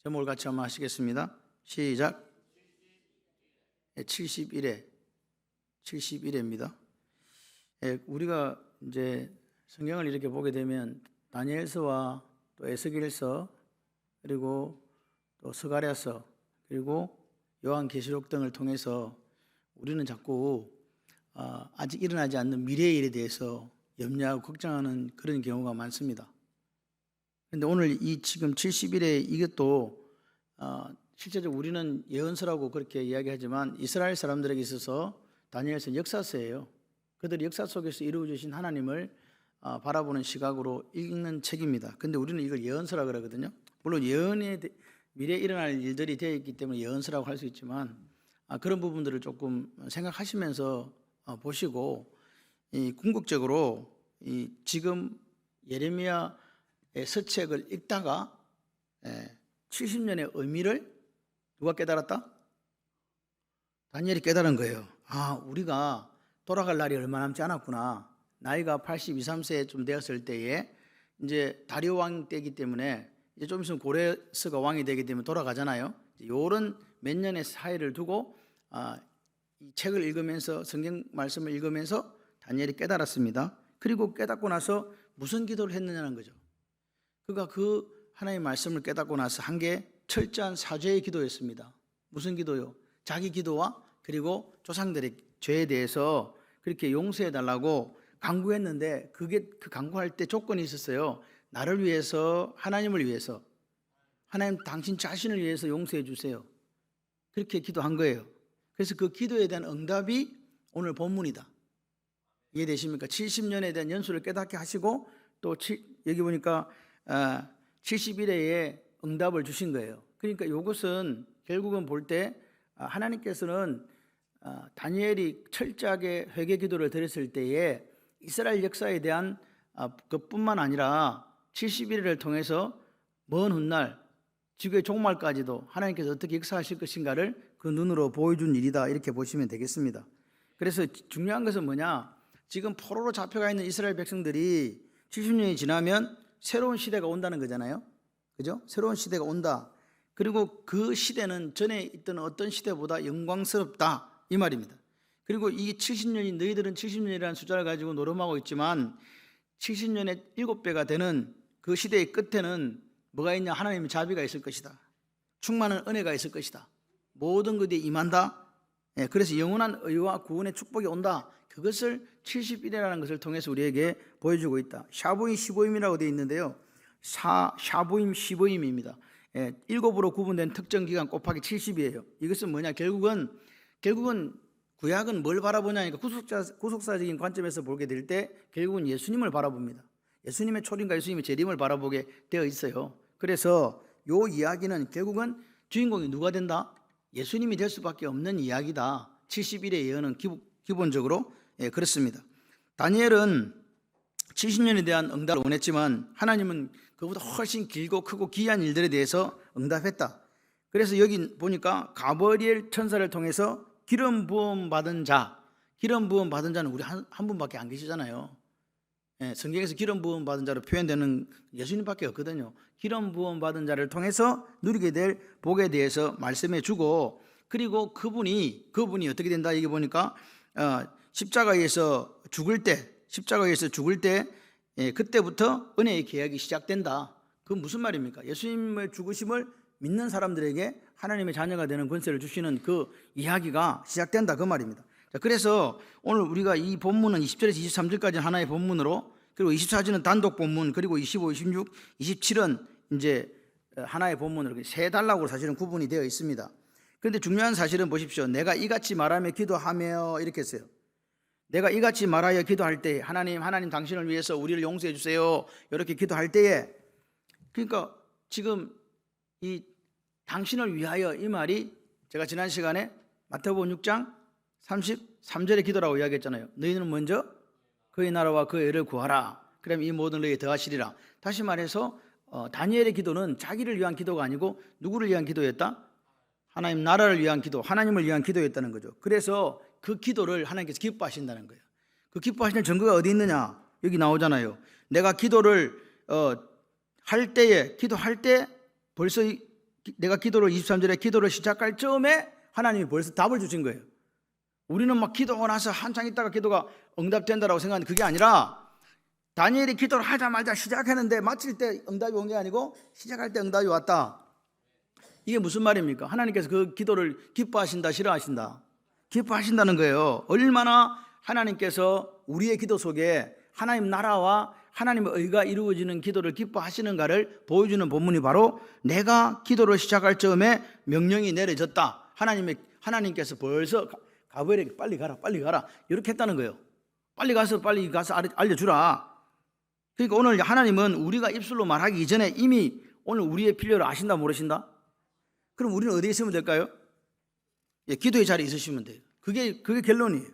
제목을 같이 한번 하시겠습니다. 시작. 71회입니다. 우리가 이제 성경을 이렇게 보게 되면 다니엘서와 또 에스겔서 그리고 또 스가랴서 그리고 요한계시록 등을 통해서 우리는 자꾸 아직 일어나지 않는 미래의 일에 대해서 염려하고 걱정하는 그런 경우가 많습니다. 그런데 오늘 이 지금 71회 이것도 실제적으로 우리는 예언서라고 그렇게 이야기하지만 이스라엘 사람들에게 있어서 다니엘서 역사서예요. 그들이 역사 속에서 이루어주신 하나님을 바라보는 시각으로 읽는 책입니다. 근데 우리는 이걸 예언서라 그러거든요. 물론 예언에 미래에 일어날 일들이 되어 있기 때문에 예언서라고 할 수 있지만 그런 부분들을 조금 생각하시면서 보시고 궁극적으로 지금 예레미야의 서책을 읽다가 70년의 의미를 누가 깨달았다? 다니엘이 깨달은 거예요. 우리가 돌아갈 날이 얼마 남지 않았구나. 나이가 82, 3세쯤 되었을 때에 이제 다리오 왕 때이기 때문에 이제 좀 있으면 고레스가 왕이 되기 때문에 돌아가잖아요. 이런 몇 년의 사이를 두고 이 책을 읽으면서 성경 말씀을 읽으면서 다니엘이 깨달았습니다. 그리고 깨닫고 나서 무슨 기도를 했느냐는 거죠. 그가 그 하나님의 말씀을 깨닫고 나서 한 게 철저한 사죄의 기도였습니다. 무슨 기도요? 자기 기도와 그리고 조상들의 죄에 대해서 그렇게 용서해 달라고 간구했는데 그게 그 간구할 때 조건이 있었어요. 나를 위해서, 하나님을 위해서, 하나님 당신 자신을 위해서 용서해 주세요. 그렇게 기도한 거예요. 그래서 그 기도에 대한 응답이 오늘 본문이다. 이해되십니까? 70년에 대한 연수를 깨닫게 하시고 또 여기 보니까 71회에 응답을 주신 거예요. 그러니까 이것은 결국은 볼 때 하나님께서는 다니엘이 철저하게 회개 기도를 드렸을 때에 이스라엘 역사에 대한 그뿐만 아니라 71회를 통해서 먼 훗날 지구의 종말까지도 하나님께서 어떻게 역사하실 것인가를 그 눈으로 보여준 일이다, 이렇게 보시면 되겠습니다. 그래서 중요한 것은 뭐냐, 지금 포로로 잡혀가 있는 이스라엘 백성들이 70년이 지나면 새로운 시대가 온다는 거잖아요. 그죠? 새로운 시대가 온다. 그리고 그 시대는 전에 있던 어떤 시대보다 영광스럽다, 이 말입니다. 그리고 이 70년이, 너희들은 70년이라는 숫자를 가지고 노름하고 있지만 70년의 7배가 되는 그 시대의 끝에는 뭐가 있냐? 하나님의 자비가 있을 것이다. 충만한 은혜가 있을 것이다. 모든 것에 임한다. 그래서 영원한 의와 구원의 축복이 온다. 그것을 71회라는 것을 통해서 우리에게 보여주고 있다. 샤보임 15임이라고 되어 있는데요. 샤보임 15임입니다. 7으로 구분된 특정 기간 곱하기 70이에요. 이것은 뭐냐? 결국은 구약은 뭘 바라보냐니까 구속사적인 관점에서 보게 될 때 결국은 예수님을 바라봅니다. 예수님의 초림과 예수님의 재림을 바라보게 되어 있어요. 그래서 이 이야기는 결국은 주인공이 누가 된다? 예수님이 될 수밖에 없는 이야기다. 71의 예언은 기본적으로 그렇습니다. 다니엘은 70년에 대한 응답을 원했지만 하나님은 그보다 훨씬 길고 크고 귀한 일들에 대해서 응답했다. 그래서 여기 보니까 가브리엘 천사를 통해서 기름 부음 받은 자는 우리 한 분밖에 안 계시잖아요. 성경에서 기름 부음 받은 자로 표현되는 예수님밖에 없거든요. 기름 부음 받은 자를 통해서 누리게 될 복에 대해서 말씀해 주고, 그리고 그분이 어떻게 된다, 여기 보니까 십자가에서 죽을 때 그때부터 은혜의 계약이 시작된다. 그건 무슨 말입니까? 예수님의 죽으심을 믿는 사람들에게 하나님의 자녀가 되는 권세를 주시는 그 이야기가 시작된다, 그 말입니다. 자, 그래서 오늘 우리가 이 본문은 20절에서 23절까지 하나의 본문으로, 그리고 24절은 단독 본문, 그리고 25, 26, 27은 이제 하나의 본문으로 세 단락으로 사실은 구분이 되어 있습니다. 그런데 중요한 사실은 보십시오. 내가 이같이 말하며 기도하며, 이렇게 했어요. 내가 이같이 말하여 기도할 때 하나님 당신을 위해서 우리를 용서해 주세요, 이렇게 기도할 때에, 그러니까 지금 이 당신을 위하여, 이 말이 제가 지난 시간에 마태복음 6장 33절의 기도라고 이야기했잖아요. 너희는 먼저 그의 나라와 그의 의를 구하라. 그러면 이 모든 너희에 더하시리라. 다시 말해서 다니엘의 기도는 자기를 위한 기도가 아니고 누구를 위한 기도였다? 하나님 나라를 위한 기도, 하나님을 위한 기도였다는 거죠. 그래서 그 기도를 하나님께서 기뻐하신다는 거예요. 그 기뻐하시는 증거가 어디 있느냐? 여기 나오잖아요. 내가 기도를 기도할 때 벌써 내가 기도를 23절에 기도를 시작할 즈음에 하나님이 벌써 답을 주신 거예요. 우리는 막 기도하고 나서 한창 있다가 기도가 응답된다라고 생각하는데 그게 아니라 다니엘이 기도를 하자마자 시작했는데 마칠 때 응답이 온 게 아니고 시작할 때 응답이 왔다. 이게 무슨 말입니까? 하나님께서 그 기도를 기뻐하신다, 싫어하신다? 기뻐하신다는 거예요. 얼마나 하나님께서 우리의 기도 속에 하나님 나라와 하나님의 의가 이루어지는 기도를 기뻐하시는가를 보여주는 본문이 바로 내가 기도를 시작할 즈음에 명령이 내려졌다. 하나님께서 벌써 가브리엘에게 빨리 가라 이렇게 했다는 거예요. 빨리 가서 알려주라. 그러니까 오늘 하나님은 우리가 입술로 말하기 이전에 이미 오늘 우리의 필요를 아신다 모르신다? 그럼 우리는 어디에 있으면 될까요? 기도의 자리에 있으시면 돼요. 그게 결론이에요.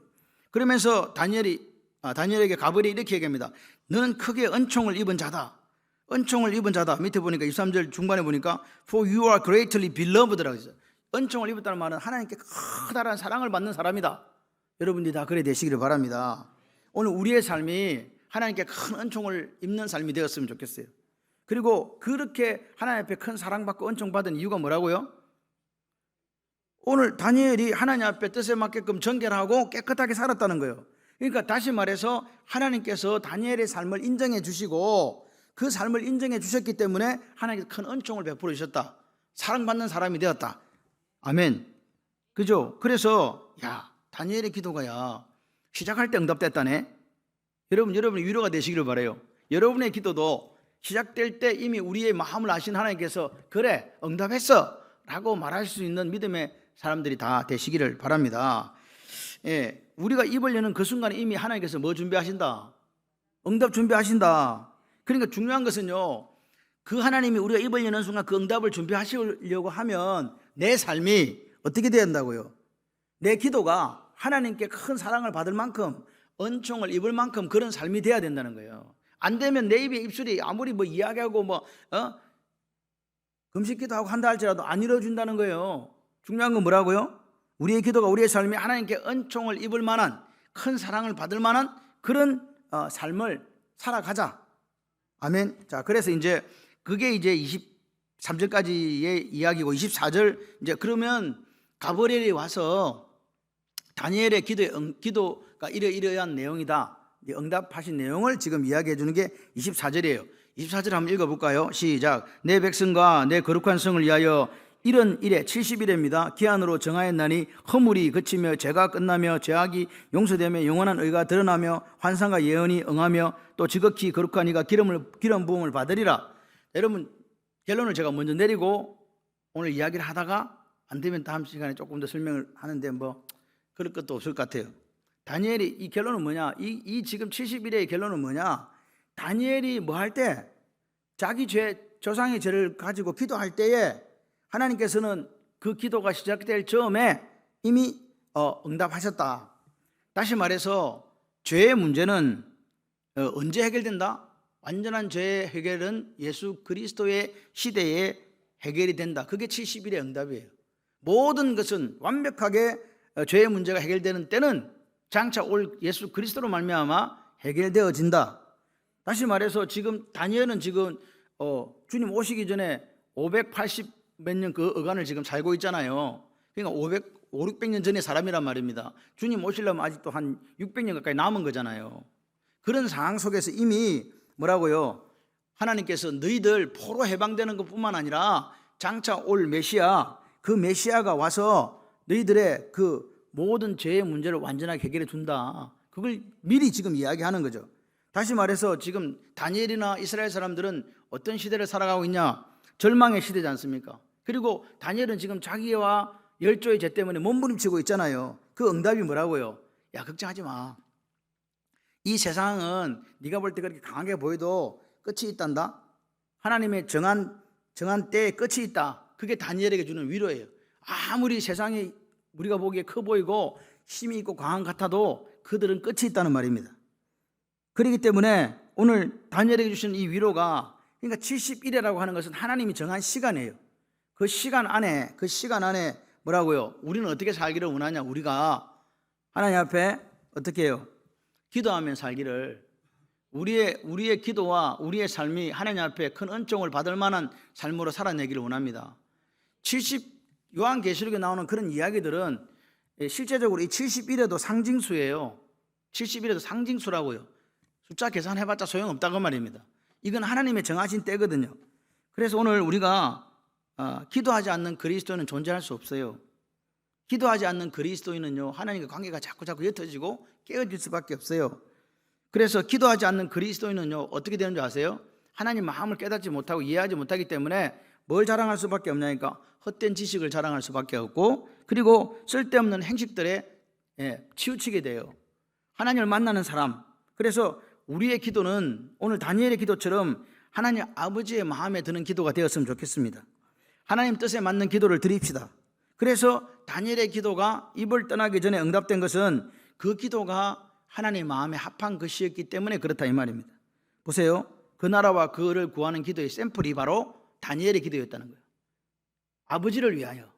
그러면서 다니엘에게 가브리엘이 이렇게 얘기합니다. 너는 크게 은총을 입은 자다. 은총을 입은 자다. 밑에 보니까 23절 중반에 보니까 For you are greatly beloved라고 했어요. 은총을 입었다는 말은 하나님께 커다란 사랑을 받는 사람이다. 여러분들이 다 그래 되시기를 바랍니다. 오늘 우리의 삶이 하나님께 큰 은총을 입는 삶이 되었으면 좋겠어요. 그리고 그렇게 하나님 앞에 큰 사랑받고 은총받은 이유가 뭐라고요? 오늘 다니엘이 하나님 앞에 뜻에 맞게끔 정결하고 깨끗하게 살았다는 거예요. 그러니까 다시 말해서 하나님께서 다니엘의 삶을 인정해 주시고 그 삶을 인정해 주셨기 때문에 하나님께서 큰 은총을 베풀어 주셨다. 사랑받는 사람이 되었다. 아멘. 그죠? 그래서 다니엘의 기도가 시작할 때 응답됐다네. 여러분이 위로가 되시기를 바라요. 여러분의 기도도 시작될 때 이미 우리의 마음을 아신 하나님께서 그래 응답했어 라고 말할 수 있는 믿음의 사람들이 다 되시기를 바랍니다. 우리가 입을 여는 그 순간에 이미 하나님께서 뭐 준비하신다? 응답 준비하신다. 그러니까 중요한 것은요, 그 하나님이 우리가 입을 여는 순간 그 응답을 준비하시려고 하면 내 삶이 어떻게 돼야 한다고요? 내 기도가 하나님께 큰 사랑을 받을 만큼 은총을 입을 만큼 그런 삶이 돼야 된다는 거예요. 안 되면 내 입술이 아무리 이야기하고 금식 기도하고 한다 할지라도 안 이루어진다는 거예요. 중요한 건 뭐라고요? 우리의 기도가 우리의 삶이 하나님께 은총을 입을 만한 큰 사랑을 받을 만한 그런 삶을 살아가자. 아멘. 자, 그래서 그게 23절까지의 이야기고 24절 그러면 가브리엘이 와서 다니엘의 기도가 이러한 내용이다. 응답하신 내용을 지금 이야기해 주는 게 24절이에요. 24절 한번 읽어볼까요? 시작. 내 백성과 내 거룩한 성을 위하여 이런 일에 70일입니다. 기한으로 정하였나니 허물이 그치며 죄가 끝나며 죄악이 용서되며 영원한 의가 드러나며 환상과 예언이 응하며 또 지극히 거룩한 이가 기름 부음을 받으리라. 여러분 결론을 제가 먼저 내리고 오늘 이야기를 하다가 안 되면 다음 시간에 조금 더 설명을 하는데 그럴 것도 없을 것 같아요. 다니엘이 이 결론은 뭐냐? 이 지금 70일의 결론은 뭐냐? 다니엘이 뭐 할 때 자기 조상의 죄를 가지고 기도할 때에 하나님께서는 그 기도가 시작될 즈음에 이미 응답하셨다. 다시 말해서 죄의 문제는 언제 해결된다? 완전한 죄의 해결은 예수 그리스도의 시대에 해결이 된다. 그게 70일의 응답이에요. 모든 것은 완벽하게 죄의 문제가 해결되는 때는 장차 올 예수 그리스도로 말미암아 해결되어진다. 다시 말해서 지금 다니엘은 지금 주님 오시기 전에 580 몇 년 그 어간을 지금 살고 있잖아요. 그러니까 500-600년 전의 사람이란 말입니다. 주님 오시려면 아직도 한 600년 가까이 남은 거잖아요. 그런 상황 속에서 이미 뭐라고요? 하나님께서 너희들 포로 해방되는 것뿐만 아니라 장차 올 메시아, 그 메시아가 와서 너희들의 그 모든 죄의 문제를 완전하게 해결해 준다. 그걸 미리 지금 이야기하는 거죠. 다시 말해서 지금 다니엘이나 이스라엘 사람들은 어떤 시대를 살아가고 있냐? 절망의 시대지 않습니까? 그리고 다니엘은 지금 자기와 열조의 죄 때문에 몸부림치고 있잖아요. 그 응답이 뭐라고요? 야, 걱정하지 마. 이 세상은 네가 볼 때 그렇게 강하게 보여도 끝이 있단다. 하나님의 정한 때에 끝이 있다. 그게 다니엘에게 주는 위로예요. 아무리 세상이 우리가 보기에 커 보이고 힘이 있고 강한 것 같아도 그들은 끝이 있다는 말입니다. 그렇기 때문에 오늘 다니엘에게 주신 이 위로가, 그러니까 70일이라고 하는 것은 하나님이 정한 시간이에요. 그 시간 안에 뭐라고요? 우리는 어떻게 살기를 원하냐? 우리가 하나님 앞에 어떻게 해요? 기도하며 살기를, 우리의 기도와 우리의 삶이 하나님 앞에 큰 은총을 받을 만한 삶으로 살아내기를 원합니다. 요한계시록에 나오는 그런 이야기들은 실제적으로 이 71에도 상징수예요. 71에도 상징수라고요. 숫자 계산해봤자 소용없다고 말입니다. 이건 하나님의 정하신 때거든요. 그래서 오늘 우리가 기도하지 않는 그리스도인은 존재할 수 없어요. 기도하지 않는 그리스도인은요, 하나님과 관계가 자꾸 옅어지고 깨어질 수밖에 없어요. 그래서 기도하지 않는 그리스도인은요, 어떻게 되는 줄 아세요? 하나님 마음을 깨닫지 못하고 이해하지 못하기 때문에 뭘 자랑할 수밖에 없냐니까 헛된 지식을 자랑할 수밖에 없고, 그리고 쓸데없는 행식들에 치우치게 돼요. 하나님을 만나는 사람. 그래서 우리의 기도는 오늘 다니엘의 기도처럼 하나님 아버지의 마음에 드는 기도가 되었으면 좋겠습니다. 하나님 뜻에 맞는 기도를 드립시다. 그래서 다니엘의 기도가 입을 떠나기 전에 응답된 것은 그 기도가 하나님 마음에 합한 것이었기 때문에 그렇다 이 말입니다. 보세요. 그 나라와 그를 구하는 기도의 샘플이 바로 다니엘의 기도였다는 거예요. 아버지를 위하여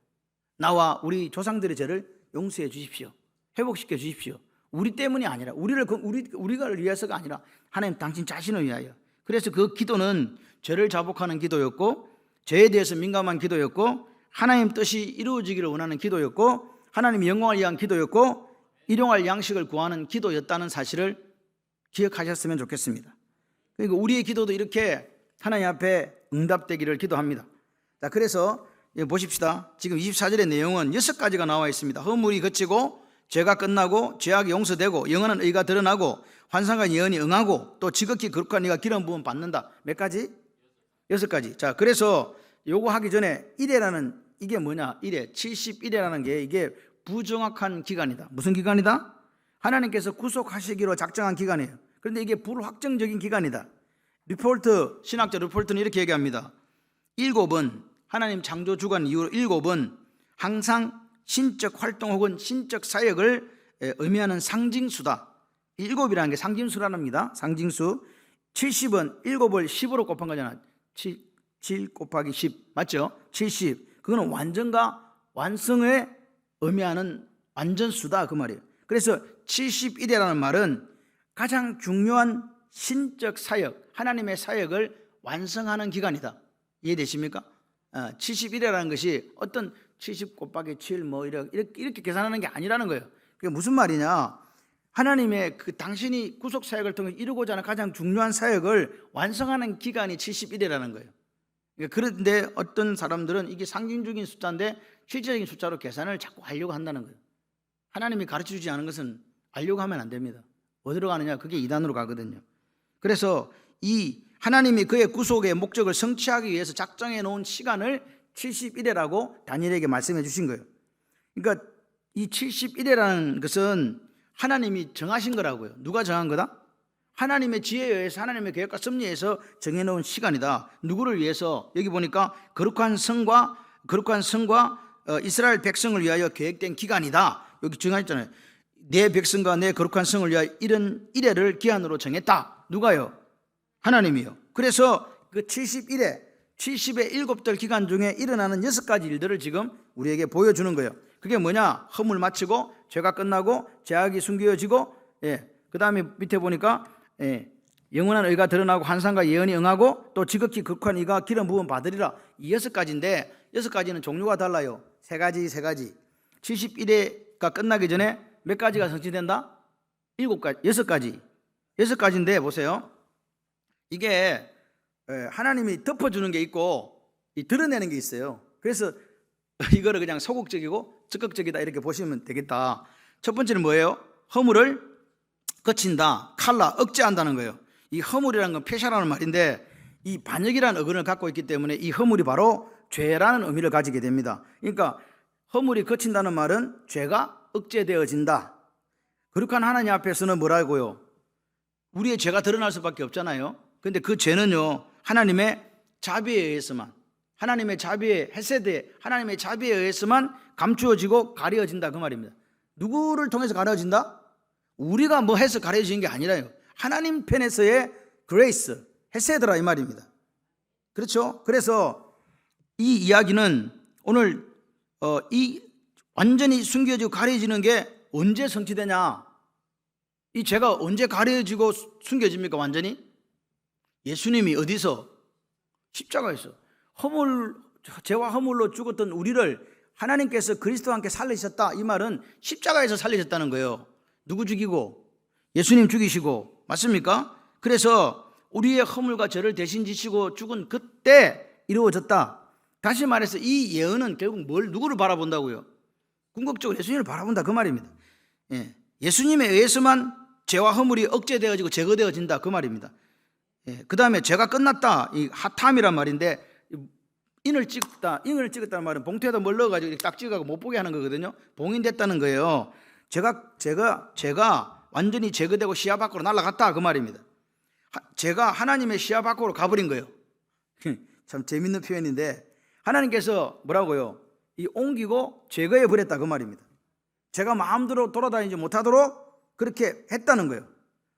나와 우리 조상들의 죄를 용서해 주십시오. 회복시켜 주십시오. 우리 때문이 아니라 우리가 위해서가 아니라 하나님 당신 자신을 위하여. 그래서 그 기도는 죄를 자복하는 기도였고, 죄에 대해서 민감한 기도였고, 하나님 뜻이 이루어지기를 원하는 기도였고, 하나님 영광을 위한 기도였고, 일용할 양식을 구하는 기도였다는 사실을 기억하셨으면 좋겠습니다. 그리고 우리의 기도도 이렇게 하나님 앞에 응답되기를 기도합니다. 자, 그래서 보십시다. 지금 24절의 내용은 6가지가 나와 있습니다. 허물이 그치고 죄가 끝나고 죄악이 용서되고 영원한 의가 드러나고 환상과 예언이 응하고 또 지극히 거룩한 이가 기름 부음 받는다. 몇 가지? 6가지. 자, 그래서 요거 하기 전에 1회라는 이게 뭐냐? 1회 71회라는 게 이게 부정확한 기간이다. 무슨 기간이다? 하나님께서 구속하시기로 작정한 기간이에요. 그런데 이게 불확정적인 기간이다. 리포트, 신학자 리포트는 이렇게 얘기합니다. 7은 하나님 창조 주관 이후로 7은 항상 신적 활동 혹은 신적 사역을 의미하는 상징수다. 7이라는 게 상징수랍니다. 상징수. 70은 7을 10으로 곱한 거잖아. 7 곱하기 10 맞죠? 70. 그거는 완전과 완성을 의미하는 완전수다 그 말이에요. 그래서 71이라는 말은 가장 중요한 신적 사역, 하나님의 사역을 완성하는 기간이다. 이해되십니까? 71이라는 것이 어떤 70 곱하기 7 뭐 이렇게 계산하는 게 아니라는 거예요. 그게 무슨 말이냐? 하나님의 그 당신이 구속 사역을 통해 이루고자 하는 가장 중요한 사역을 완성하는 기간이 71이라는 거예요. 그런데 어떤 사람들은 이게 상징적인 숫자인데 실제적인 숫자로 계산을 자꾸 하려고 한다는 거예요. 하나님이 가르쳐주지 않은 것은 알려고 하면 안 됩니다. 어디로 가느냐? 그게 이단으로 가거든요. 그래서 이 하나님이 그의 구속의 목적을 성취하기 위해서 작정해 놓은 시간을 71회라고 다니엘에게 말씀해 주신 거예요. 그러니까 이 71회라는 것은 하나님이 정하신 거라고요. 누가 정한 거다? 하나님의 지혜에 의해서 하나님의 계획과 섭리에서 정해놓은 시간이다. 누구를 위해서? 여기 보니까 거룩한 성과 이스라엘 백성을 위하여 계획된 기간이다. 여기 정하셨잖아요. 내 백성과 내 거룩한 성을 위하여 이런 일회를 기한으로 정했다. 누가요? 하나님이요. 그래서 그 71회 70의 7달 기간 중에 일어나는 6가지 일들을 지금 우리에게 보여주는 거예요. 그게 뭐냐? 허물 마치고 죄가 끝나고 죄악이 숨겨지고 그 다음에 밑에 보니까 영원한 의가 드러나고 환상과 예언이 응하고 또 지극히 거룩한 이가 기름 부음 받으리라. 이 6가지인데 6가지는 종류가 달라요. 3가지 71회가 끝나기 전에 몇 가지가 성취된다? 6가지 6가지인데 보세요. 이게 하나님이 덮어주는 게 있고 드러내는 게 있어요. 그래서 이거를 그냥 소극적이고 적극적이다 이렇게 보시면 되겠다. 첫 번째는 뭐예요? 허물을 거친다, 칼라, 억제한다는 거예요. 이 허물이라는 건 폐샤라는 말인데 이 반역이라는 어근을 갖고 있기 때문에 이 허물이 바로 죄라는 의미를 가지게 됩니다. 그러니까 허물이 거친다는 말은 죄가 억제되어진다. 거룩한 하나님 앞에서는 뭐라고요? 우리의 죄가 드러날 수밖에 없잖아요. 근데 그 죄는요, 하나님의 자비에 의해서만, 하나님의 자비에, 헤세드에, 하나님의 자비에 의해서만 감추어지고 가려진다 그 말입니다. 누구를 통해서 가려진다? 우리가 뭐 해서 가려지는 게 아니라요. 하나님 편에서의 그레이스, 헤세드라 이 말입니다. 그렇죠? 그래서 이 이야기는 오늘 이 완전히 숨겨지고 가려지는 게 언제 성취되냐? 이 죄가 언제 가려지고 숨겨집니까? 완전히? 예수님이 어디서? 십자가에서 죄와 허물로 죽었던 우리를 하나님께서 그리스도와 함께 살리셨다. 이 말은 십자가에서 살리셨다는 거예요. 누구 죽이고? 예수님 죽이시고. 맞습니까? 그래서 우리의 허물과 죄를 대신 지시고 죽은 그때 이루어졌다. 다시 말해서 이 예언은 결국 누구를 바라본다고요? 궁극적으로 예수님을 바라본다 그 말입니다. 예수님에 의해서만 죄와 허물이 억제되어지고 제거되어진다 그 말입니다. 그 다음에 죄가 끝났다. 이 하탐이란 말인데, 인을 찍었다는 말은 봉투에다 뭘 넣어가지고 딱 찍어가지고 못 보게 하는 거거든요. 봉인됐다는 거예요. 제가 완전히 제거되고 시야 밖으로 날아갔다 그 말입니다. 제가 하나님의 시야 밖으로 가버린 거예요. 참 재밌는 표현인데, 하나님께서 뭐라고요? 이 옮기고 제거해 버렸다 그 말입니다. 제가 마음대로 돌아다니지 못하도록 그렇게 했다는 거예요.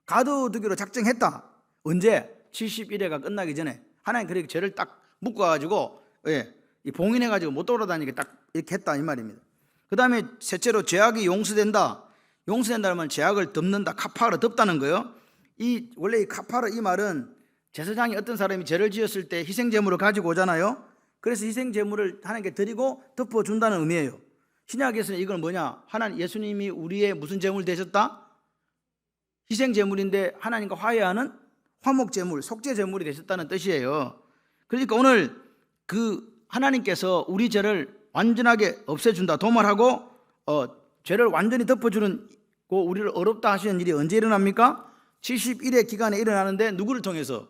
가두기로 작정했다. 언제? 70일회가 끝나기 전에 하나님 그렇게 죄를 딱 묶어가지고 이 봉인해가지고 못 돌아다니게 딱 이렇게 했다 이 말입니다. 그 다음에 셋째로 죄악이 용서된다. 용서된다는 말은 죄악을 덮는다, 카파르 덮다는 거예요. 원래 이 카파르 이 말은 제사장이 어떤 사람이 죄를 지었을 때 희생제물을 가지고 오잖아요. 그래서 희생제물을 하나님께 드리고 덮어준다는 의미예요. 신약에서는 이건 뭐냐? 예수님이 우리의 무슨 제물 되셨다? 희생제물인데 하나님과 화해하는 화목제물, 속죄제물이 되셨다는 뜻이에요. 그러니까 오늘 하나님께서 우리 죄를 완전하게 없애준다, 도말하고 죄를 완전히 덮어주는 우리를 어렵다 하시는 일이 언제 일어납니까? 70일의 기간에 일어나는데 누구를 통해서?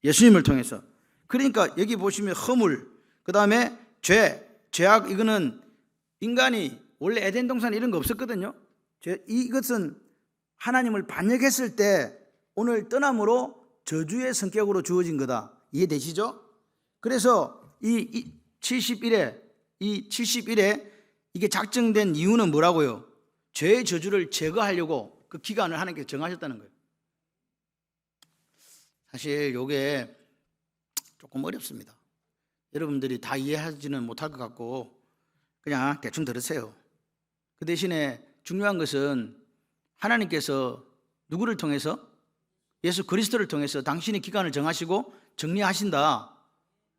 예수님을 통해서. 그러니까 여기 보시면 허물, 그 다음에 죄악, 이거는 인간이 원래 에덴 동산에 이런 거 없었거든요. 이것은 하나님을 반역했을 때 오늘 떠남으로 저주의 성격으로 주어진 거다. 이해되시죠? 그래서 이 70일에 이게 작정된 이유는 뭐라고요? 죄의 저주를 제거하려고 그 기간을 하나님께서 정하셨다는 거예요. 사실 이게 조금 어렵습니다. 여러분들이 다 이해하지는 못할 것 같고 그냥 대충 들으세요. 그 대신에 중요한 것은 하나님께서 누구를 통해서? 예수 그리스도를 통해서 당신의 기간을 정하시고 정리하신다,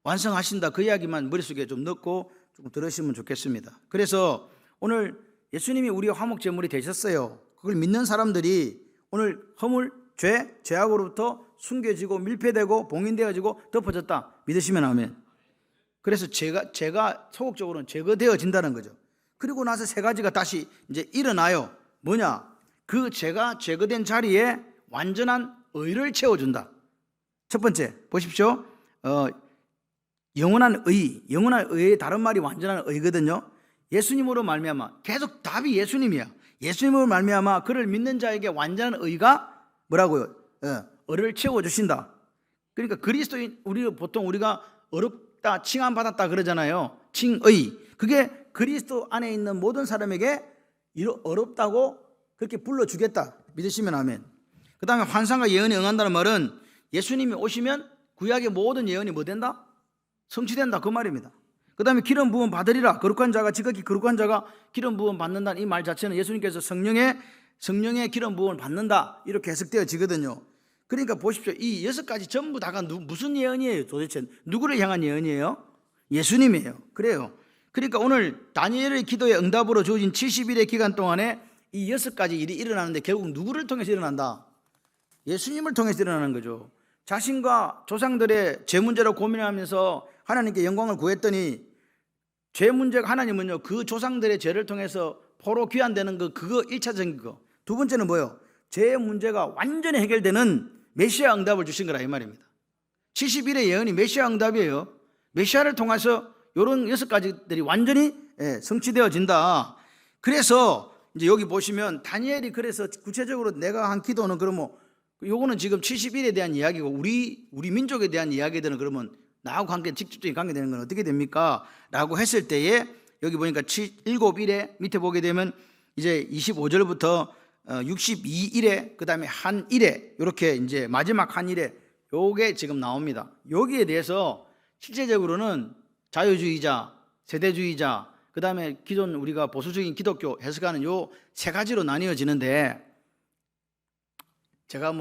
완성하신다, 그 이야기만 머릿속에 좀 넣고 좀 들으시면 좋겠습니다. 그래서 오늘 예수님이 우리의 화목제물이 되셨어요. 그걸 믿는 사람들이 오늘 허물, 죄악으로부터 숨겨지고 밀폐되고 봉인되어지고 덮어졌다 믿으시면 아멘. 그래서 죄가 소극적으로는 제거되어진다는 거죠. 그리고 나서 세 가지가 다시 이제 일어나요. 뭐냐? 그 죄가 제거된 자리에 완전한 의를 채워준다. 첫 번째 보십시오. 영원한 의의 다른 말이 완전한 의거든요. 예수님으로 말미암아, 계속 답이 예수님이야. 예수님으로 말미암아 그를 믿는 자에게 완전한 의가 뭐라고요? 의를 채워주신다. 그러니까 그리스도인, 보통 우리가 어렵다, 칭함 받았다 그러잖아요. 칭의. 그게 그리스도 안에 있는 모든 사람에게 어렵다고 그렇게 불러주겠다. 믿으시면 아멘. 그 다음에 환상과 예언에 응한다는 말은 예수님이 오시면 구약의 모든 예언이 뭐 된다? 성취된다 그 말입니다. 그 다음에 기름 부음 받으리라. 거룩한 자가, 지극히 거룩한 자가 기름 부음 받는다는 이 말 자체는 예수님께서 성령의 기름 부음을 받는다 이렇게 해석되어지거든요. 그러니까 보십시오. 이 6가지 전부 다가 무슨 예언이에요? 도대체 누구를 향한 예언이에요? 예수님이에요. 그래요. 그러니까 오늘 다니엘의 기도의 응답으로 주어진 70일의 기간 동안에 이 6가지 일이 일어나는데 결국 누구를 통해서 일어난다? 예수님을 통해서 일어나는 거죠. 자신과 조상들의 죄 문제로 고민하면서 하나님께 영광을 구했더니 죄 문제가, 하나님은요 그 조상들의 죄를 통해서 포로 귀환되는 그거 1차적인 거. 두 번째는 뭐예요? 죄의 문제가 완전히 해결되는 메시아 응답을 주신 거라 이 말입니다. 70일의 예언이 메시아 응답이에요. 메시아를 통해서 이런 6가지들이 완전히 성취되어진다. 그래서 이제 여기 보시면 다니엘이 그래서 구체적으로 내가 한 기도는 그러면 요거는 지금 70일에 대한 이야기고 우리 민족에 대한 이야기들은 그러면 나하고 직접적인 관계되는 건 어떻게 됩니까? 라고 했을 때에 여기 보니까 7일에 밑에 보게 되면 이제 25절부터 62일에 그 다음에 한 일에 이렇게 이제 마지막 한 일에 요게 지금 나옵니다. 여기에 대해서 실제적으로는 자유주의자, 세대주의자, 그 다음에 기존 우리가 보수적인 기독교 해석하는 요 세 가지로 나뉘어지는데 제가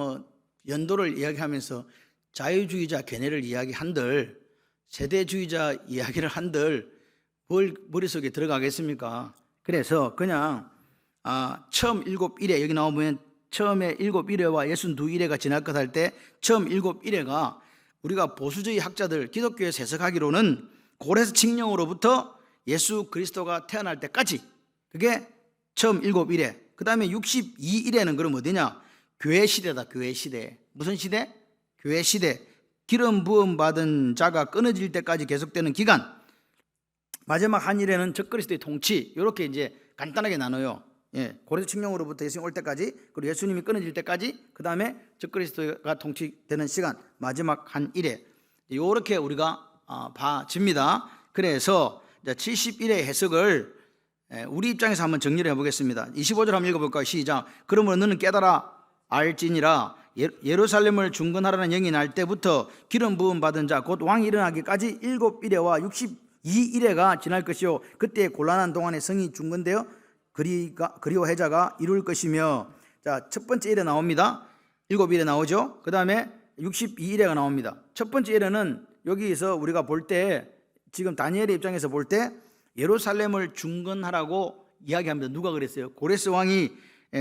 연도를 이야기하면서 자유주의자 견해를 이야기한들 세대주의자 이야기를 한들 뭘 머릿속에 들어가겠습니까? 그래서 그냥 처음 7일에 여기 나오면 처음에 7일회와 62일회가 지날 것 할 때 처음 7일회가 우리가 보수주의 학자들 기독교에 세석하기로는 고레스 칙령으로부터 예수 그리스도가 태어날 때까지, 그게 처음 7일회. 그 다음에 62일회는 그럼 어디냐? 교회 시대다. 교회 시대. 무슨 시대? 교회 시대. 기름 부음 받은 자가 끊어질 때까지 계속되는 기간. 마지막 한 일에는 적그리스도의 통치. 이렇게 이제 간단하게 나눠요. 고레스 칙령으로부터 예수님 올 때까지, 그리고 예수님이 끊어질 때까지, 그 다음에 적그리스도가 통치되는 시간, 마지막 한 일에. 이렇게 우리가 봐집니다. 그래서 71의 해석을 우리 입장에서 한번 정리를 해보겠습니다. 25절 한번 읽어볼까요? 시작. 그러므로 너는 깨달아 알지니라. 예루살렘을 중건하라는 영이 날 때부터 기름 부음 받은 자 곧 왕이 일어나기까지 7일회와 62일회가 지날 것이요 그때 곤란한 동안에 성이 중건되어 그리와 해자가 이룰 것이며. 자, 첫 번째 일에 나옵니다. 7일에 나오죠. 그 다음에 62일회가 나옵니다. 첫 번째 일에는 여기서 우리가 볼 때, 지금 다니엘의 입장에서 볼 때 예루살렘을 중건하라고 이야기합니다. 누가 그랬어요? 고레스 왕이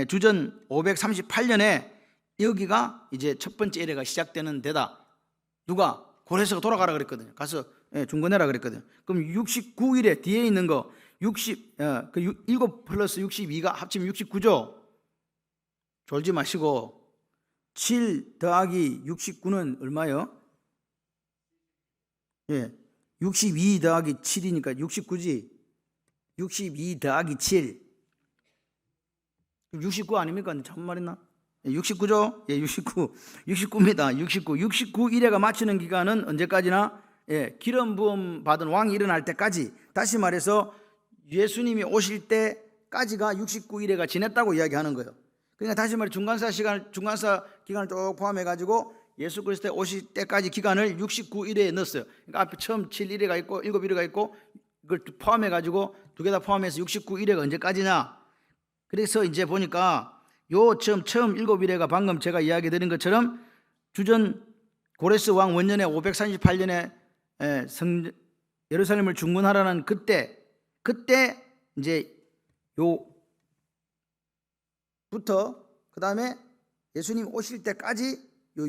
주전 538년에 여기가 이제 첫 번째 일회가 시작되는 데다. 누가? 고레스가 돌아가라 그랬거든요. 가서 중건해라 그랬거든요. 그럼 69일에 뒤에 있는 거 7 플러스 62가 합치면 69죠. 졸지 마시고 7 더하기 69는 얼마요? 62 더하기 7이니까 69지. 62 더하기 7 69 아닙니까? 잘못 말했나? 69죠? 69입니다. 69일회가 마치는 기간은 언제까지나 기름 부음 받은 왕이 일어날 때까지, 다시 말해서 예수님이 오실 때까지가 69일회가 지냈다고 이야기하는 거예요. 그러니까 다시 말해 중간사 기간을 쭉 포함해 가지고 예수 그리스도 오실 때까지 기간을 69일회에 넣었어요. 그러니까 앞에 처음 7일회가 있고 7일회가 있고 이걸 포함해 가지고 두 개 다 포함해서 69일회가 언제까지냐. 그래서 이제 보니까 요 처음 7일회가 방금 제가 이야기 드린 것처럼 주전 고레스 왕 원년에 538년에 예루살렘을 중건하라는 그때 이제 요부터 그 다음에 예수님 오실 때까지 요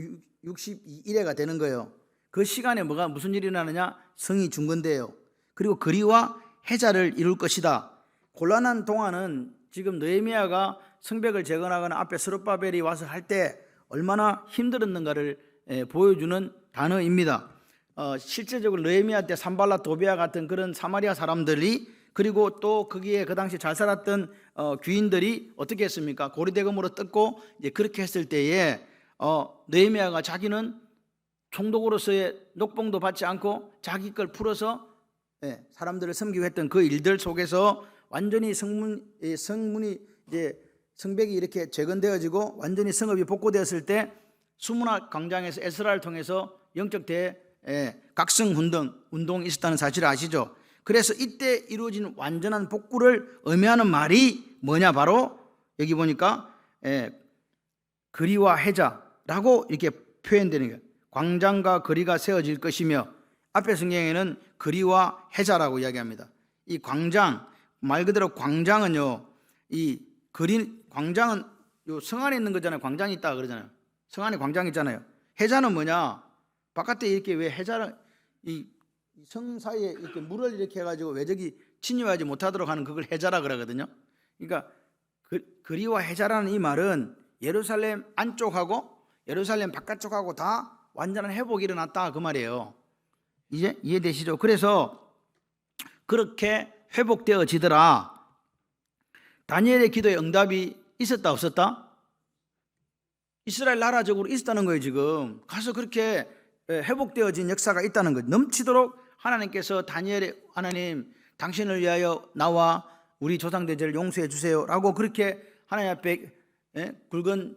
62일회가 되는 거예요. 그 시간에 무슨 일이 일어나느냐? 성이 중건돼요. 그리고 거리와 해자를 이룰 것이다. 곤란한 동안은 지금 느헤미야가 성벽을 재건하거나 앞에 스룹바벨이 와서 할 때 얼마나 힘들었는가를 보여주는 단어입니다. 실제적으로 느헤미야 때 산발랏 도비아 같은 그런 사마리아 사람들이, 그리고 또 거기에 그 당시 잘 살았던 귀인들이 어떻게 했습니까? 고리대금으로 뜯고 이제 그렇게 했을 때에 느헤미야가 자기는 총독으로서의 녹봉도 받지 않고 자기 걸 풀어서 사람들을 섬기고 했던 그 일들 속에서 완전히 성문이 이제 성벽이 이렇게 재건되어지고 완전히 성읍이 복구되었을 때 수문학 광장에서 에스라를 통해서 영적 각성 운동이 있었다는 사실을 아시죠? 그래서 이때 이루어진 완전한 복구를 의미하는 말이 뭐냐? 바로 여기 보니까 거리와 해자라고 이렇게 표현되는 거예요. 광장과 거리가 세워질 것이며, 앞에 성경에는 거리와 해자라고 이야기합니다. 이 광장, 말 그대로 광장은요, 광장은 요 성 안에 있는 거잖아요. 광장이 있다 그러잖아요. 성 안에 광장 있잖아요. 해자는 뭐냐? 바깥에 이렇게 왜 해자를 이 성 사이에 이렇게 물을 이렇게 해가지고 외적이 침입하지 못하도록 하는 그걸 해자라 그러거든요. 그러니까 거리와 해자라는 이 말은 예루살렘 안쪽하고 예루살렘 바깥쪽하고 다 완전한 회복이 일어났다 그 말이에요. 이제 이해되시죠? 그래서 그렇게 회복되어지더라. 다니엘의 기도에 응답이 있었다 없었다? 이스라엘 나라적으로 있었다는 거예요. 지금 가서 그렇게 회복되어진 역사가 있다는 거예요. 넘치도록 하나님께서 다니엘의 하나님 당신을 위하여 나와 우리 조상들 죄를 용서해 주세요 라고 그렇게 하나님 앞에 굵은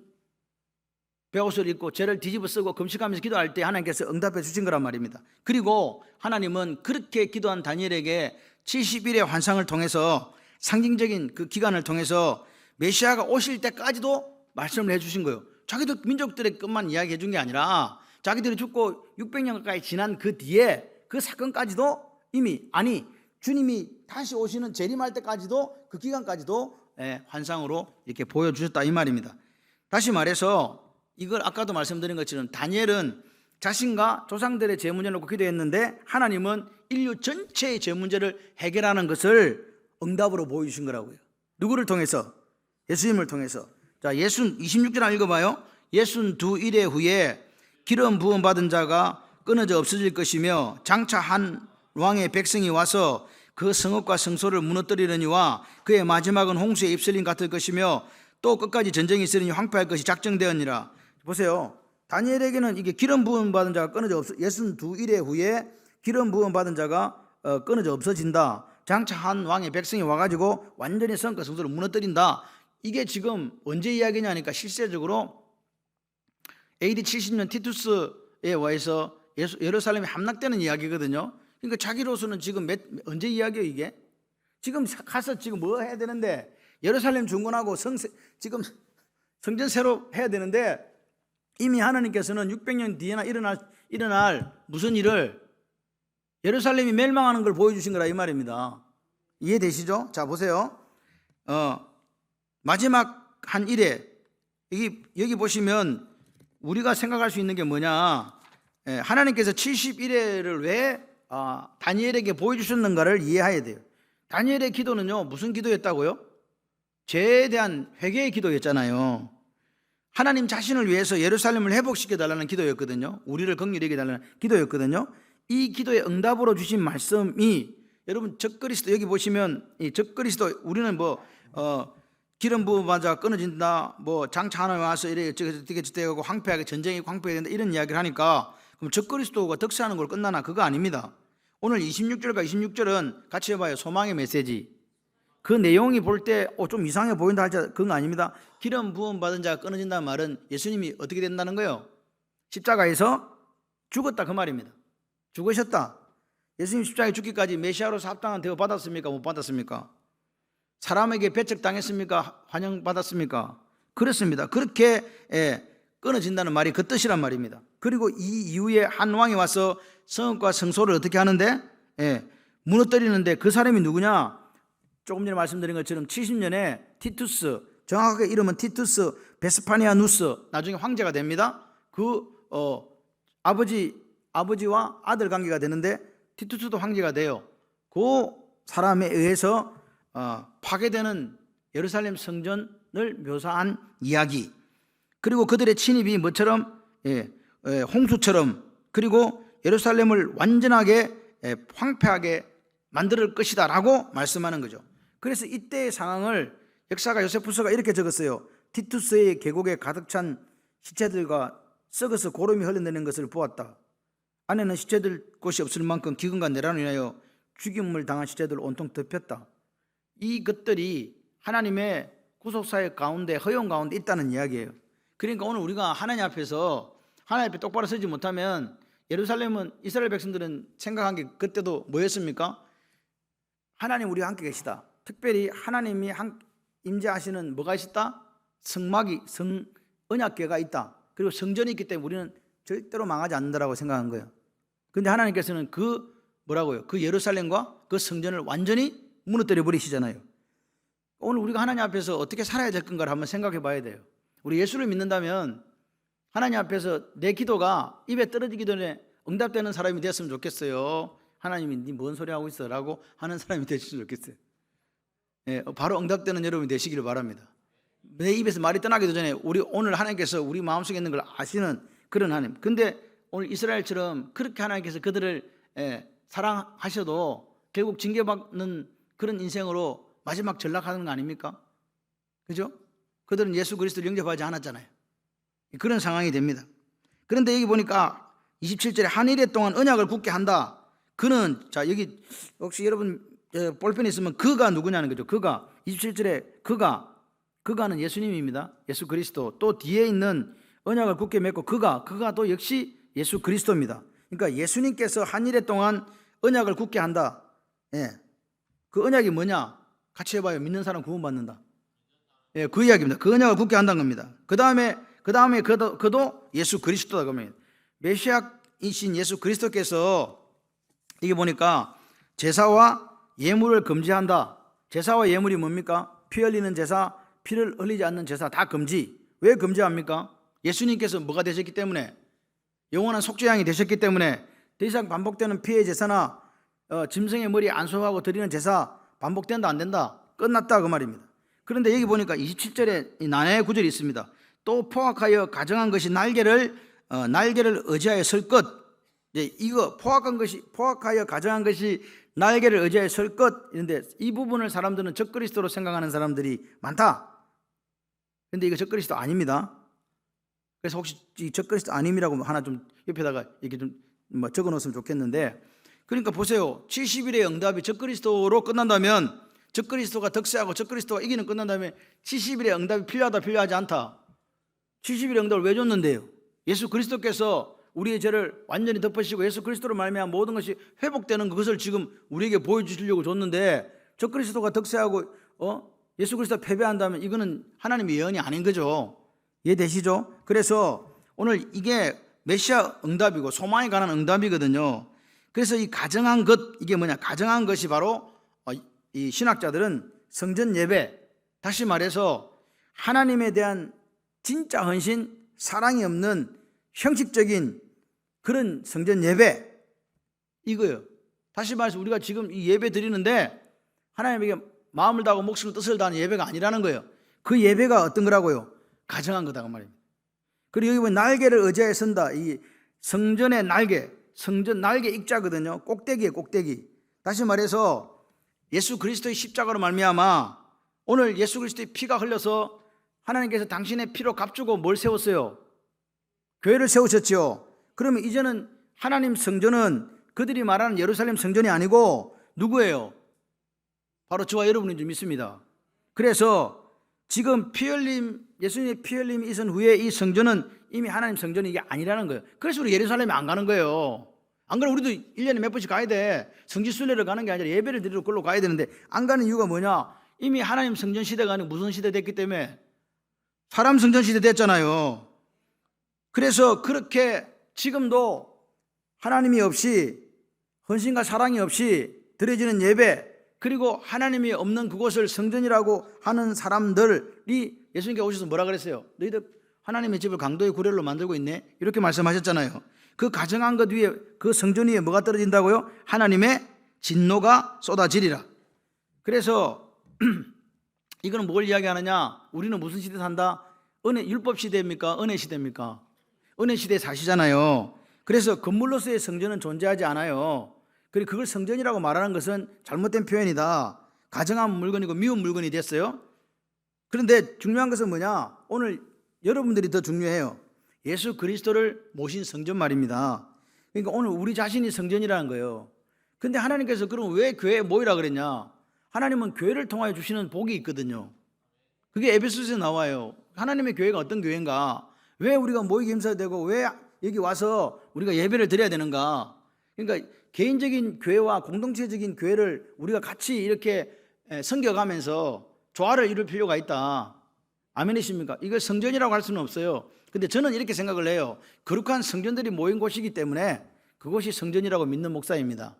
베옷을 입고 죄를 뒤집어 쓰고 금식하면서 기도할 때 하나님께서 응답해 주신 거란 말입니다. 그리고 하나님은 그렇게 기도한 다니엘에게 70일의 환상을 통해서 상징적인 그 기간을 통해서 메시아가 오실 때까지도 말씀을 해 주신 거예요. 자기들 민족들의 것만 이야기해 준 게 아니라 자기들이 죽고 600년 가까이 지난 그 뒤에 그 사건까지도 이미 주님이 다시 오시는 재림할 때까지도 그 기간까지도 환상으로 이렇게 보여주셨다 이 말입니다. 다시 말해서 이걸 아까도 말씀드린 것처럼 다니엘은 자신과 조상들의 죄 문제를 놓고 기도했는데 하나님은 인류 전체의 죄 문제를 해결하는 것을 응답으로 보여주신 거라고요. 누구를 통해서? 예수님을 통해서. 자, 26절 읽어봐요. 62일의 후에 기름 부음 받은 자가 끊어져 없어질 것이며 장차 한 왕의 백성이 와서 그 성읍과 성소를 무너뜨리려니와 그의 마지막은 홍수의 입술림 같을 것이며 또 끝까지 전쟁이 있으리니 황폐할 것이 작정되었니라. 보세요. 다니엘에게는 이게 기름 부음 받은 자가 끊어져 62일의 후에 기름 부음 받은 자가 끊어져 없어진다. 장차 한 왕의 백성이 와가지고 완전히 성과 성소를 무너뜨린다. 이게 지금 언제 이야기냐니까 실제적으로 AD 70년 티투스에 와서 예루살렘이 함락되는 이야기거든요. 그러니까 자기로서는 지금 언제 이야기예요 이게? 지금 가서 지금 뭐 해야 되는데 예루살렘 중건하고 지금 성전 새로 해야 되는데 이미 하나님께서는 600년 뒤에나 일어날 무슨 일을 예루살렘이 멸망하는 걸 보여주신 거라 이 말입니다. 이해되시죠? 자 보세요. 마지막 한 일에 여기 보시면 우리가 생각할 수 있는 게 뭐냐, 하나님께서 71회를 왜 다니엘에게 보여주셨는가를 이해해야 돼요. 다니엘의 기도는요 무슨 기도였다고요? 죄에 대한 회개의 기도였잖아요. 하나님 자신을 위해서 예루살렘을 회복시켜달라는 기도였거든요. 우리를 긍휼히 여겨달라는 기도였거든요. 이 기도의 응답으로 주신 말씀이 여러분 적그리스도, 여기 보시면 이 적그리스도, 우리는 기름 부음 받은 자가 끊어진다, 장차 하나님 와서 이래 어떻게 되고 황폐하게 전쟁이 황폐해야 된다 이런 이야기를 하니까 그럼 적그리스도가 득세하는 걸 끝나나? 그거 아닙니다. 오늘 26절과 26절은 같이 해봐요. 소망의 메시지. 그 내용이 볼 때 좀 이상해 보인다 할지 그건 아닙니다. 기름 부음 받은 자가 끊어진다는 말은 예수님이 어떻게 된다는 거예요? 십자가에서 죽었다 그 말입니다. 죽으셨다. 예수님 십자가에 죽기까지 메시아로서 합당한 대우 받았습니까? 못 받았습니까? 사람에게 배척당했습니까? 환영받았습니까? 그렇습니다. 그렇게 끊어진다는 말이 그 뜻이란 말입니다. 그리고 이 이후에 한 왕이 와서 성읍과 성소를 어떻게 하는데? 무너뜨리는데 그 사람이 누구냐? 조금 전에 말씀드린 것처럼 70년에 티투스, 정확하게 이름은 티투스 베스파니아누스, 나중에 황제가 됩니다. 그 아버지와 아들 관계가 되는데 티투스도 황제가 돼요. 그 사람에 의해서 파괴되는 예루살렘 성전을 묘사한 이야기, 그리고 그들의 침입이 뭐처럼 홍수처럼, 그리고 예루살렘을 완전하게 황폐하게 만들 것이다 라고 말씀하는 거죠. 그래서 이때의 상황을 역사가 요세푸스가 이렇게 적었어요. 티투스의 계곡에 가득 찬 시체들과 썩어서 고름이 흘러내리는 것을 보았다. 안에는 시체들 곳이 없을 만큼 기근과 내란을 인하여 죽임을 당한 시체들을 온통 덮였다. 이것들이 하나님의 구속사역 가운데, 허용 가운데 있다는 이야기예요. 그러니까 오늘 우리가 하나님 앞에 똑바로 서지 못하면, 예루살렘은, 이스라엘 백성들은 생각한 게 그때도 뭐였습니까? 하나님 우리와 함께 계시다. 특별히 하나님이 임재하시는 뭐가 있다? 언약궤가 있다. 그리고 성전이 있기 때문에 우리는 절대로 망하지 않는다라고 생각한 거예요. 그런데 하나님께서는 그 예루살렘과 그 성전을 완전히 무너뜨려 버리시잖아요. 오늘 우리가 하나님 앞에서 어떻게 살아야 될 건가를 한번 생각해 봐야 돼요. 우리 예수를 믿는다면 하나님 앞에서 내 기도가 입에 떨어지기 전에 응답되는 사람이 됐으면 좋겠어요. 하나님이 네 뭔 소리 하고 있어 라고 하는 사람이 되시면 좋겠어요. 바로 응답되는 여러분이 되시기를 바랍니다. 내 입에서 말이 떠나기도 전에 오늘 하나님께서 우리 마음속에 있는 걸 아시는 그런 하나님. 근데 오늘 이스라엘처럼 그렇게 하나님께서 그들을 사랑하셔도 결국 징계받는 그런 인생으로 마지막 전락하는 거 아닙니까? 그죠? 그들은 예수 그리스도를 영접하지 않았잖아요. 그런 상황이 됩니다. 그런데 여기 보니까 27절에 한 일해 동안 언약을 굳게 한다. 그는, 자 여기 혹시 여러분 볼펜이 있으면 그가 누구냐는 거죠. 그가 27절에 그가는 예수님입니다. 예수 그리스도. 또 뒤에 있는 언약을 굳게 맺고 그가 또 역시 예수 그리스도입니다. 그러니까 예수님께서 한 일해 동안 언약을 굳게 한다. 그 언약이 뭐냐? 같이 해봐요. 믿는 사람 구원받는다. 그 이야기입니다. 그 언약을 굳게 한다는 겁니다. 그 다음에 그도 예수 그리스도다 그러면 메시아이신 예수 그리스도께서 이게 보니까 제사와 예물을 금지한다. 제사와 예물이 뭡니까? 피 흘리는 제사, 피를 흘리지 않는 제사 다 금지. 왜 금지합니까? 예수님께서 뭐가 되셨기 때문에, 영원한 속죄양이 되셨기 때문에 더 이상 반복되는 피의 제사나 짐승의 머리 안수하고 드리는 제사 반복된다 안 된다? 끝났다 그 말입니다. 그런데 여기 보니까 27절에 난해의 구절이 있습니다. 또 포악하여 가정한 것이 날개를 의지하여 설 것. 이거 포악하여 가정한 것이 날개를 의지하여 설 것. 이런데 이 부분을 사람들은 적그리스도로 생각하는 사람들이 많다. 그런데 이거 적그리스도 아닙니다. 그래서 혹시 이 적그리스도 아님이라고 하나 좀 옆에다가 이렇게 좀 적어 놓으면 좋겠는데, 그러니까 보세요. 70일의 응답이 적그리스도로 끝난다면, 적그리스도가 득세하고 적그리스도가 이기는 끝난다면 70일의 응답이 필요하다 필요하지 않다? 70일의 응답을 왜 줬는데요? 예수 그리스도께서 우리의 죄를 완전히 덮으시고 예수 그리스도로 말미암아 모든 것이 회복되는 그것을 지금 우리에게 보여주시려고 줬는데, 적그리스도가 득세하고 예수 그리스도가 패배한다면 이거는 하나님의 예언이 아닌 거죠. 이해되시죠? 그래서 오늘 이게 메시아 응답이고 소망에 관한 응답이거든요. 그래서 이 가정한 것, 이게 뭐냐? 가정한 것이 바로 이 신학자들은 성전 예배, 다시 말해서 하나님에 대한 진짜 헌신, 사랑이 없는 형식적인 그런 성전 예배, 이거요. 다시 말해서 우리가 지금 이 예배 드리는데 하나님에게 마음을 다하고 목숨을 뜻을 다하는 예배가 아니라는 거예요. 그 예배가 어떤 거라고요? 가정한 거다 그 말입니다. 그리고 여기 보면 날개를 의지하여 선다. 이 성전의 날개, 성전 날개 익자거든요. 꼭대기에 꼭대기. 다시 말해서 예수 그리스도의 십자가로 말미암아 오늘 예수 그리스도의 피가 흘려서 하나님께서 당신의 피로 값주고 뭘 세웠어요? 교회를 세우셨죠. 그러면 이제는 하나님 성전은 그들이 말하는 예루살렘 성전이 아니고 누구예요? 바로 저와 여러분인 줄 믿습니다. 그래서 지금 피 흘림, 예수님의 피 흘림이 있은 후에 이 성전은 이미 하나님 성전이 이게 아니라는 거예요. 그래서 우리 예루살렘에 안 가는 거예요. 안 그러면 우리도 1년에 몇 번씩 가야 돼. 성지순례를 가는 게 아니라 예배를 드리러 그걸로 가야 되는데 안 가는 이유가 뭐냐? 이미 하나님 성전 시대가 아니고 무슨 시대 됐기 때문에 사람 성전 시대 됐잖아요. 그래서 그렇게 지금도 하나님이 없이, 헌신과 사랑이 없이 드려지는 예배, 그리고 하나님이 없는 그곳을 성전이라고 하는 사람들이 예수님께 오셔서 뭐라 그랬어요? 너희들 하나님의 집을 강도의 구례로 만들고 있네? 이렇게 말씀하셨잖아요. 그 가정한 것 위에, 그 성전 위에 뭐가 떨어진다고요? 하나님의 진노가 쏟아지리라. 그래서 이거는 뭘 이야기하느냐? 우리는 무슨 시대 산다? 율법 시대입니까? 은혜 시대입니까? 은혜 시대에 사시잖아요. 그래서 건물로서의 성전은 존재하지 않아요. 그리고 그걸 성전이라고 말하는 것은 잘못된 표현이다. 가정한 물건이고 미운 물건이 됐어요. 그런데 중요한 것은 뭐냐? 오늘 여러분들이 더 중요해요. 예수 그리스도를 모신 성전 말입니다. 그러니까 오늘 우리 자신이 성전이라는 거예요. 근데 하나님께서 그럼 왜 교회에 모이라 그랬냐? 하나님은 교회를 통하여 주시는 복이 있거든요. 그게 에베소서에 나와요. 하나님의 교회가 어떤 교회인가? 왜 우리가 모이기 힘써야 되고 왜 여기 와서 우리가 예배를 드려야 되는가? 그러니까 개인적인 교회와 공동체적인 교회를 우리가 같이 이렇게 섬겨가면서 조화를 이룰 필요가 있다. 아멘이십니까? 이걸 성전이라고 할 수는 없어요. 근데 저는 이렇게 생각을 해요. 거룩한 성전들이 모인 곳이기 때문에 그것이 성전이라고 믿는 목사입니다.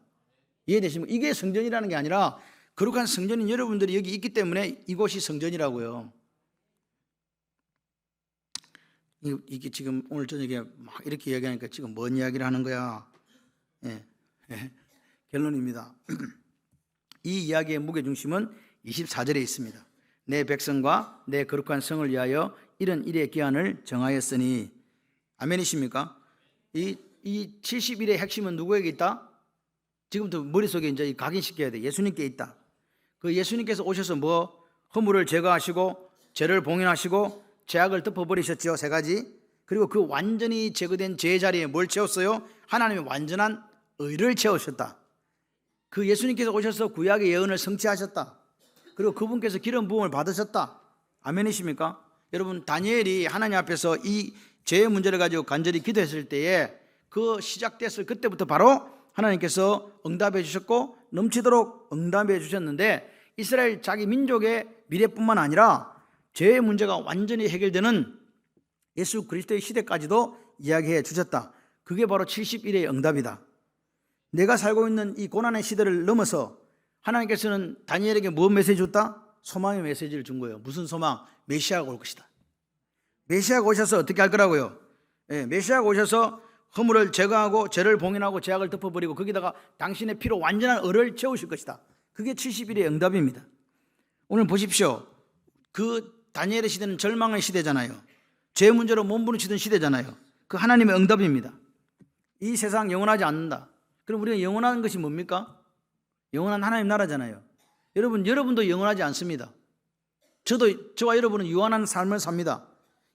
이해되십니까? 이게 성전이라는 게 아니라 거룩한 성전인 여러분들이 여기 있기 때문에 이곳이 성전이라고요. 이게 지금 오늘 저녁에 막 이렇게 이야기하니까 지금 뭔 이야기를 하는 거야? 결론입니다. 이 이야기의 무게중심은 24절에 있습니다. 내 백성과 내 거룩한 성을 위하여 이런 일의 기한을 정하였으니. 아멘이십니까? 이 70일의 핵심은 누구에게 있다? 지금부터 머릿속에 이제 각인시켜야 돼. 예수님께 있다. 그 예수님께서 오셔서 허물을 제거하시고 죄를 봉인하시고 죄악을 덮어버리셨죠. 3가지. 그리고 그 완전히 제거된 죄 자리에 뭘 채웠어요? 하나님의 완전한 의를 채우셨다. 그 예수님께서 오셔서 구약의 예언을 성취하셨다. 그리고 그분께서 기름 부음을 받으셨다. 아멘이십니까? 여러분, 다니엘이 하나님 앞에서 이 죄의 문제를 가지고 간절히 기도했을 때에 그 시작됐을 그때부터 바로 하나님께서 응답해 주셨고 넘치도록 응답해 주셨는데, 이스라엘 자기 민족의 미래뿐만 아니라 죄의 문제가 완전히 해결되는 예수 그리스도의 시대까지도 이야기해 주셨다. 그게 바로 70일의 응답이다. 내가 살고 있는 이 고난의 시대를 넘어서 하나님께서는 다니엘에게 무슨 메시지 줬다? 소망의 메시지를 준 거예요. 무슨 소망? 메시아가 올 것이다. 메시아가 오셔서 어떻게 할 거라고요? 메시아가 오셔서 허물을 제거하고 죄를 봉인하고 죄악을 덮어버리고 거기다가 당신의 피로 완전한 을을 채우실 것이다. 그게 70일의 응답입니다. 오늘 보십시오. 그 다니엘의 시대는 절망의 시대잖아요. 죄 문제로 몸부림치던 시대잖아요. 그 하나님의 응답입니다. 이 세상 영원하지 않는다. 그럼 우리가 영원한 것이 뭡니까? 영원한 하나님 나라잖아요. 여러분도 영원하지 않습니다. 저와 여러분은 유한한 삶을 삽니다.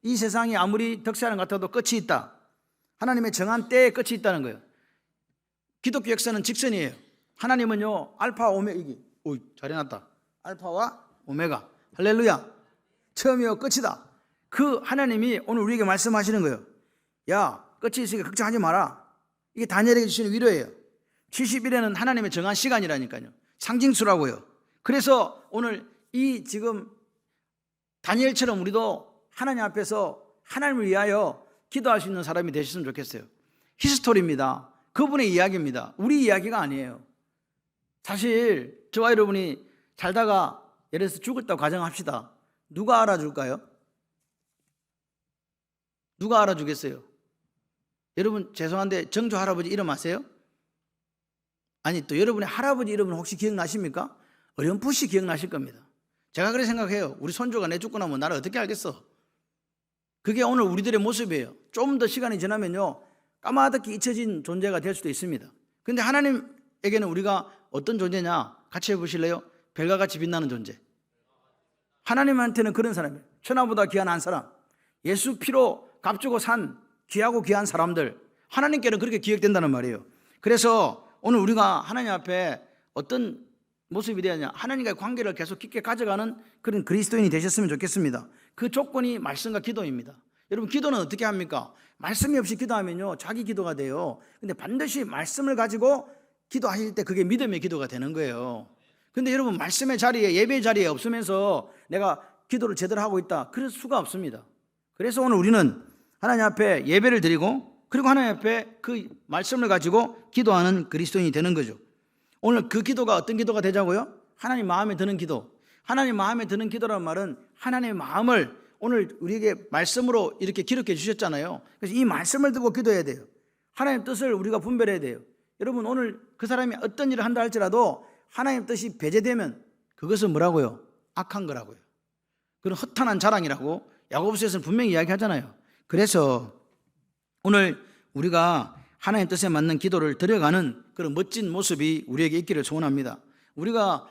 이 세상이 아무리 덕세하는 것 같아도 끝이 있다. 하나님의 정한 때에 끝이 있다는 거예요. 기독교 역사는 직선이에요. 하나님은요, 알파 오메가, 잘해놨다. 알파와 오메가. 할렐루야. 처음이요 끝이다. 그 하나님이 오늘 우리에게 말씀하시는 거예요. 야, 끝이 있으니까 걱정하지 마라. 이게 다니엘에게 주시는 위로예요. 70일에는 하나님의 정한 시간이라니까요. 상징수라고요. 그래서 오늘 이 지금 다니엘처럼 우리도 하나님 앞에서 하나님을 위하여 기도할 수 있는 사람이 되셨으면 좋겠어요. 히스토리입니다. 그분의 이야기입니다. 우리 이야기가 아니에요. 사실 저와 여러분이 살다가 예를 들어서 죽었다고 가정합시다. 누가 알아줄까요? 누가 알아주겠어요? 여러분 죄송한데 정조 할아버지 이름 아세요? 아니 또 여러분의 할아버지 이름은 혹시 기억나십니까? 어렴풋이 기억나실 겁니다. 제가 그렇게 생각해요. 우리 손주가 내 죽고 나면 나를 어떻게 알겠어? 그게 오늘 우리들의 모습이에요. 좀 더 시간이 지나면요 까마득히 잊혀진 존재가 될 수도 있습니다. 그런데 하나님에게는 우리가 어떤 존재냐? 같이 해보실래요? 별과 같이 빛나는 존재. 하나님한테는 그런 사람이에요. 천하보다 귀한 한 사람, 예수 피로 값주고 산 귀하고 귀한 사람들, 하나님께는 그렇게 기억된다는 말이에요. 그래서 오늘 우리가 하나님 앞에 어떤 모습이 되었냐, 하나님과의 관계를 계속 깊게 가져가는 그런 그리스도인이 되셨으면 좋겠습니다. 그 조건이 말씀과 기도입니다. 여러분 기도는 어떻게 합니까? 말씀이 없이 기도하면요 자기 기도가 돼요. 근데 반드시 말씀을 가지고 기도하실 때 그게 믿음의 기도가 되는 거예요. 근데 여러분 말씀의 자리에, 예배의 자리에 없으면서 내가 기도를 제대로 하고 있다, 그럴 수가 없습니다. 그래서 오늘 우리는 하나님 앞에 예배를 드리고 그리고 하나님 앞에 그 말씀을 가지고 기도하는 그리스도인이 되는 거죠. 오늘 그 기도가 어떤 기도가 되자고요? 하나님 마음에 드는 기도. 하나님 마음에 드는 기도라는 말은 하나님의 마음을 오늘 우리에게 말씀으로 이렇게 기록해 주셨잖아요. 그래서 이 말씀을 듣고 기도해야 돼요. 하나님 뜻을 우리가 분별해야 돼요. 여러분 오늘 그 사람이 어떤 일을 한다 할지라도 하나님 뜻이 배제되면 그것은 뭐라고요? 악한 거라고요. 그런 허탄한 자랑이라고 야고보서에서는 분명히 이야기하잖아요. 그래서 오늘 우리가 하나님 뜻에 맞는 기도를 드려가는 그런 멋진 모습이 우리에게 있기를 소원합니다. 우리가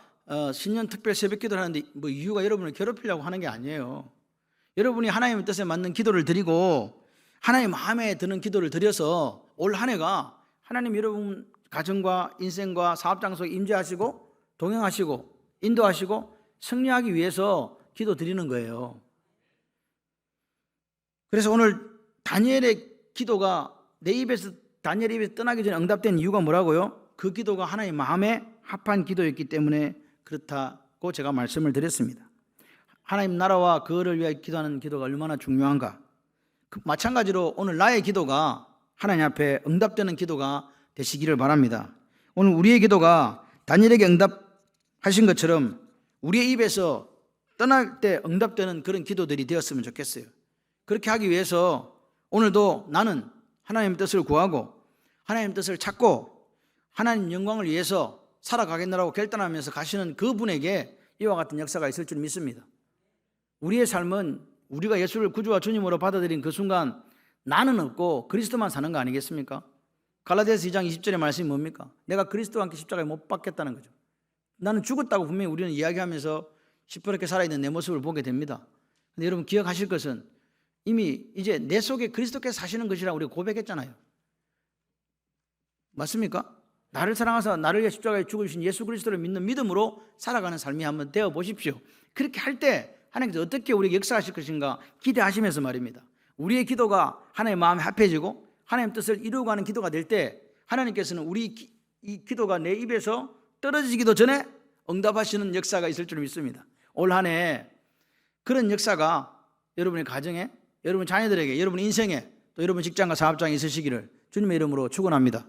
신년 특별 새벽 기도를 하는데 뭐 이유가 여러분을 괴롭히려고 하는 게 아니에요. 여러분이 하나님의 뜻에 맞는 기도를 드리고 하나님 마음에 드는 기도를 드려서 올 한 해가 하나님 여러분 가정과 인생과 사업 장소에 임재하시고 동행하시고 인도하시고 승리하기 위해서 기도 드리는 거예요. 그래서 오늘 다니엘의 기도가 내 입에서 다니엘 입에서 떠나기 전에 응답된 이유가 뭐라고요? 그 기도가 하나님 마음에 합한 기도였기 때문에 그렇다고 제가 말씀을 드렸습니다. 하나님 나라와 그를 위해 기도하는 기도가 얼마나 중요한가. 마찬가지로 오늘 나의 기도가 하나님 앞에 응답되는 기도가 되시기를 바랍니다. 오늘 우리의 기도가 다니엘에게 응답하신 것처럼 우리의 입에서 떠날 때 응답되는 그런 기도들이 되었으면 좋겠어요. 그렇게 하기 위해서 오늘도 나는 하나님의 뜻을 구하고 하나님의 뜻을 찾고 하나님 영광을 위해서 살아가겠노라고 결단하면서 가시는 그분에게 이와 같은 역사가 있을 줄 믿습니다. 우리의 삶은 우리가 예수를 구주와 주님으로 받아들인 그 순간 나는 없고 그리스도만 사는 거 아니겠습니까? 갈라디아서 2장 20절의 말씀이 뭡니까? 내가 그리스도와 함께 십자가에 못 박겠다는 거죠. 나는 죽었다고 분명히 우리는 이야기하면서 시퍼렇게 살아있는 내 모습을 보게 됩니다. 근데 여러분 기억하실 것은 이미 이제 내 속에 그리스도께서 사시는 것이라고 우리가 고백했잖아요. 맞습니까? 나를 사랑하사 나를 위해 십자가에 죽으신 예수 그리스도를 믿는 믿음으로 살아가는 삶이 한번 되어 보십시오. 그렇게 할 때 하나님께서 어떻게 우리에게 역사하실 것인가 기대하시면서 말입니다. 우리의 기도가 하나님의 마음에 합해지고 하나님 뜻을 이루어가는 기도가 될 때 하나님께서는 우리 이 기도가 내 입에서 떨어지기도 전에 응답하시는 역사가 있을 줄 믿습니다. 올 한 해 그런 역사가 여러분의 가정에, 여러분 자녀들에게, 여러분 인생에, 또 여러분 직장과 사업장에 있으시기를 주님의 이름으로 축원합니다.